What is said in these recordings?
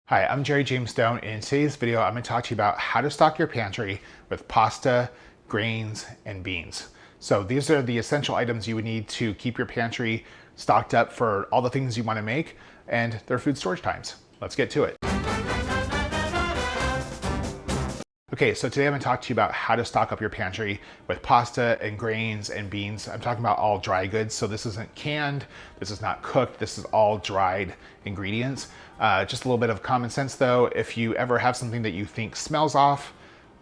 Hi, I'm Jerry James Stone. In today's video, I'm going to talk to you about how to stock your pantry with pasta, grains, and beans. So these are the essential items you would need to keep your pantry stocked up for all the things you want to make and their food storage times. Let's get to it. Okay, so today I'm going to talk to you about how to stock up your pantry with pasta and grains and beans. I'm talking about all dry goods, so this isn't canned, this is not cooked, this is all dried ingredients. Just a little bit of common sense though, if you ever have something that you think smells off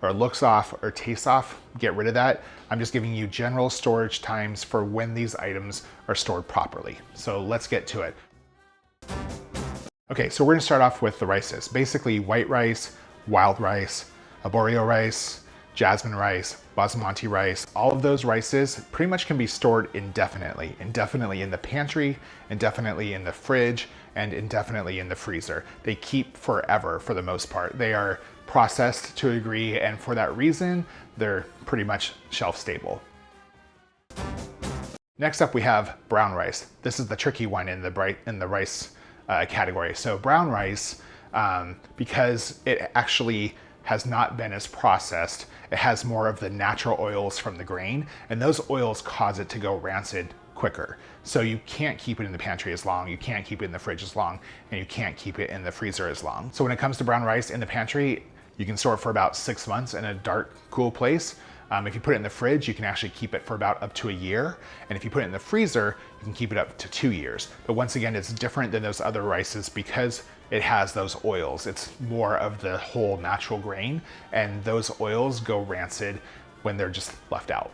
or looks off or tastes off, get rid of that. I'm just giving you general storage times for when these items are stored properly. So let's get to it. Okay, so we're going to start off with the rices. Basically white rice, wild rice, arborio rice, jasmine rice, basmati rice, all of those rices pretty much can be stored indefinitely. Indefinitely in the pantry, indefinitely in the fridge, and indefinitely in the freezer. They keep forever for the most part. They are processed to a degree, and for that reason, they're pretty much shelf stable. Next up, we have brown rice. This is the tricky one in the rice category. So brown rice, because it actually has not been as processed, it has more of the natural oils from the grain, and those oils cause it to go rancid quicker. So you can't keep it in the pantry as long, you can't keep it in the fridge as long, and you can't keep it in the freezer as long. So when it comes to brown rice in the pantry, you can store it for about 6 months in a dark, cool place. If you put it in the fridge, you can actually keep it for about up to a year. And if you put it in the freezer, you can keep it up to 2 years. But once again, it's different than those other rices because it has those oils. It's more of the whole natural grain, and those oils go rancid when they're just left out.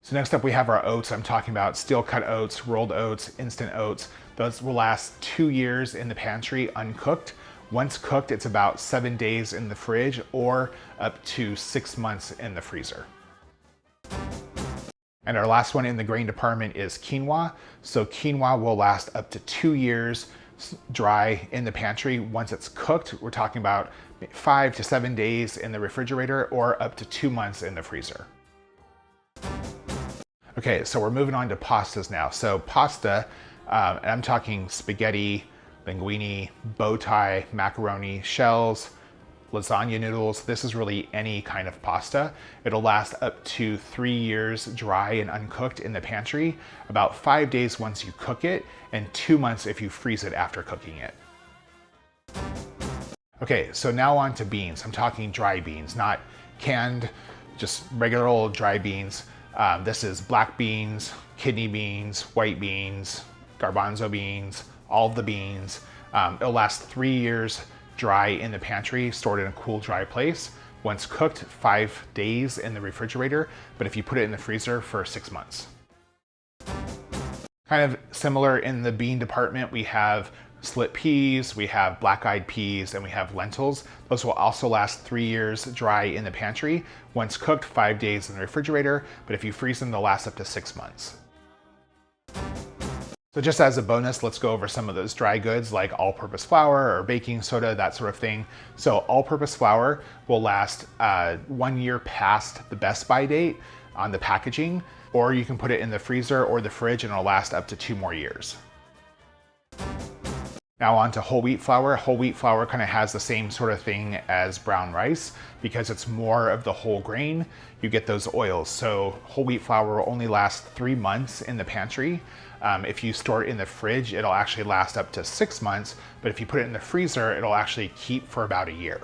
So next up we have our oats. I'm talking about steel cut oats, rolled oats, instant oats. Those will last 2 years in the pantry uncooked. Once cooked, it's about 7 days in the fridge or up to 6 months in the freezer. And our last one in the grain department is quinoa. So quinoa will last up to 2 years dry in the pantry. Once it's cooked, we're talking about 5 to 7 days in the refrigerator or up to 2 months in the freezer. Okay, so we're moving on to pastas now. So pasta, and I'm talking spaghetti, linguine, bow tie, macaroni, shells, lasagna noodles. This is really any kind of pasta. It'll last up to 3 years dry and uncooked in the pantry, about 5 days once you cook it, and 2 months if you freeze it after cooking it. Okay, so now on to beans. I'm talking dry beans, not canned, just regular old dry beans. This is black beans, kidney beans, white beans, garbanzo beans, all of the beans. It'll last 3 years dry in the pantry, stored in a cool, dry place. Once cooked, 5 days in the refrigerator, but if you put it in the freezer for 6 months. Kind of similar in the bean department, we have split peas, we have black-eyed peas, and we have lentils. Those will also last 3 years dry in the pantry. Once cooked, 5 days in the refrigerator, but if you freeze them, they'll last up to 6 months. So just as a bonus, let's go over some of those dry goods like all-purpose flour or baking soda, that sort of thing. So all-purpose flour will last 1 year past the best by date on the packaging, or you can put it in the freezer or the fridge and it'll last up to 2 more years. Now on to whole wheat flour. Whole wheat flour kind of has the same sort of thing as brown rice because it's more of the whole grain. You get those oils. So whole wheat flour will only last 3 months in the pantry. If you store it in the fridge, it'll actually last up to 6 months, but if you put it in the freezer, it'll actually keep for about a year.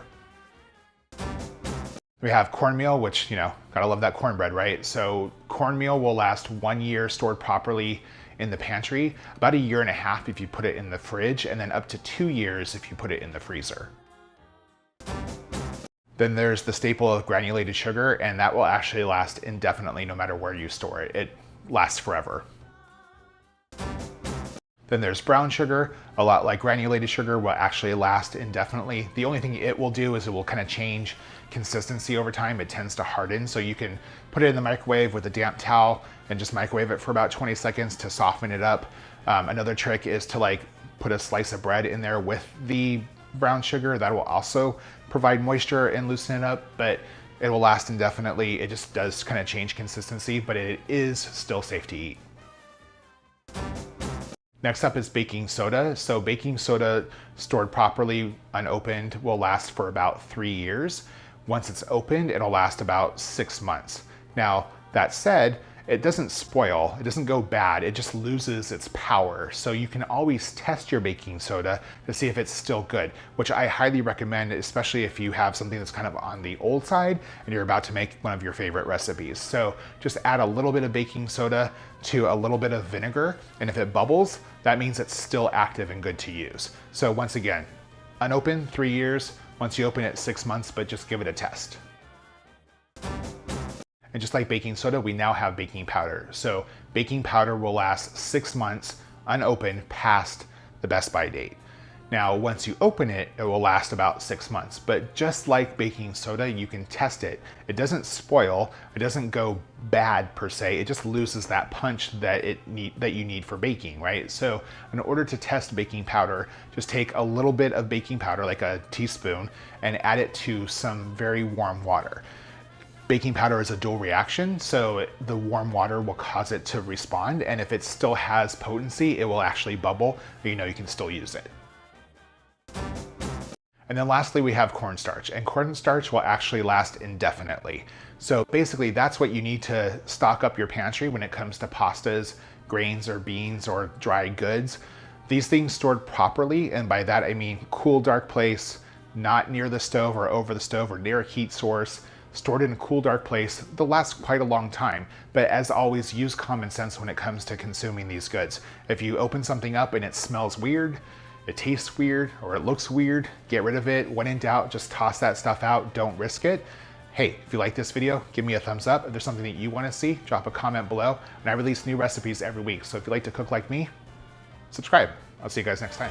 We have cornmeal, which, gotta love that cornbread, right? So cornmeal will last 1 year stored properly in the pantry, about a year and a half if you put it in the fridge, and then up to 2 years if you put it in the freezer. Then there's the staple of granulated sugar, and that will actually last indefinitely no matter where you store it. It lasts forever. Then there's brown sugar, a lot like granulated sugar, will actually last indefinitely. The only thing it will do is it will kind of change consistency over time. It tends to harden, so you can put it in the microwave with a damp towel and just microwave it for about 20 seconds to soften it up. Another trick is to put a slice of bread in there with the brown sugar. That will also provide moisture and loosen it up, but it will last indefinitely. It just does kind of change consistency, but it is still safe to eat. Next up is baking soda. So baking soda stored properly, unopened, will last for about 3 years. Once it's opened, it'll last about 6 months. Now, that said, it doesn't spoil, it doesn't go bad, it just loses its power. So you can always test your baking soda to see if it's still good, which I highly recommend, especially if you have something that's kind of on the old side and you're about to make one of your favorite recipes. So just add a little bit of baking soda to a little bit of vinegar, and if it bubbles, that means it's still active and good to use. So once again, unopened, 3 years. Once you open it, 6 months, but just give it a test. And just like baking soda, we now have baking powder. So baking powder will last 6 months unopened past the best by date. Now, once you open it, it will last about 6 months. But just like baking soda, you can test it. It doesn't spoil, it doesn't go bad per se, it just loses that punch that you need for baking, right? So in order to test baking powder, just take a little bit of baking powder, like a teaspoon, and add it to some very warm water. Baking powder is a dual reaction, so the warm water will cause it to respond, and if it still has potency, it will actually bubble, and you know you can still use it. And then lastly, we have cornstarch, and cornstarch will actually last indefinitely. So basically, that's what you need to stock up your pantry when it comes to pastas, grains, or beans, or dry goods. These things stored properly, and by that I mean cool, dark place, not near the stove or over the stove or near a heat source, stored in a cool, dark place, they'll last quite a long time. But as always, use common sense when it comes to consuming these goods. If you open something up and it smells weird, it tastes weird, or it looks weird, get rid of it. When in doubt, just toss that stuff out, don't risk it. Hey, if you like this video, give me a thumbs up. If there's something that you wanna see, drop a comment below. And I release new recipes every week. So if you like to cook like me, subscribe. I'll see you guys next time.